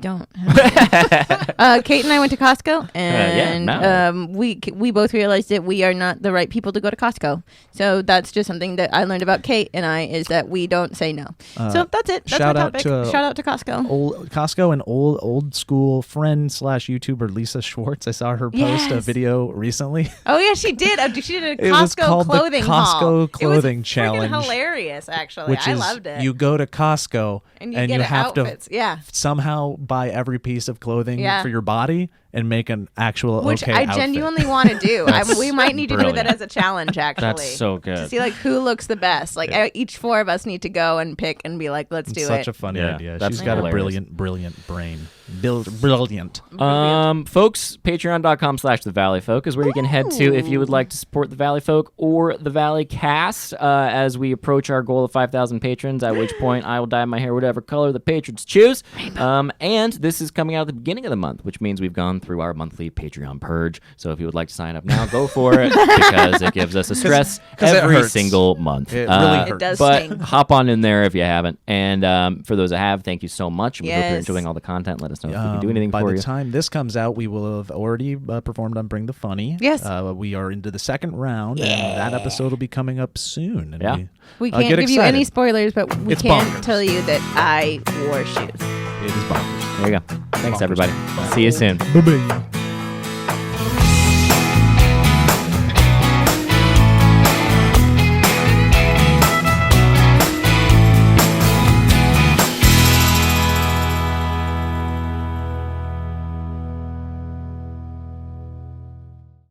don't. Kate and I went to Costco, and we both realized that we are not the right people to go to Costco. So that's just something that I learned about Kate and I, is that we don't say no. So that's it. That's
shout
my
out
topic.
to
Shout out to Costco.
Costco and old school friend / YouTuber Lisa Schwartz. I saw her post a video recently.
Oh yeah, she did. She did a
It was
Costco
called
clothing
the Costco
haul.
clothing
It was
challenge,
hilarious, actually.
which
I
is
loved it.
you go to Costco
and you
have
outfits.
to somehow buy every piece of clothing for your body and make an actual
which
okay
I
outfit.
genuinely want to do. We might need to do that as a challenge, actually.
That's so good.
To see like who looks the best. Like each four of us need to go and pick and be like, let's do it.
Such a funny idea.
That's
She's got
hilarious.
a brilliant brain. Brilliant.
Folks, patreon.com/the Valleyfolk is where you can head to if you would like to support the Valleyfolk or the Valleycast as we approach our goal of 5,000 patrons, at which point I will dye my hair whatever color the patrons choose. And this is coming out at the beginning of the month, which means we've gone through our monthly Patreon purge. So if you would like to sign up now, go for it, because it gives us a stress
'cause it
every
hurts.
single month.
It really hurts.
It does
But
sting.
hop on in there if you haven't. And for those that have, thank you so much. We hope you're
Yes.
enjoying all the content. Let us know if we can do anything
by
for
the
you.
time this comes out, we will have already performed on Bring the Funny.
Yes.
We are into the second round, and that episode will be coming up soon. And
Yeah.
We
get
can't give you
excited.
any spoilers, but we
It's
can
bonkers.
tell you that I wore shoes.
It is bonkers.
There you go. Thanks,
Bonkers.
everybody. See you soon.
Bye-bye.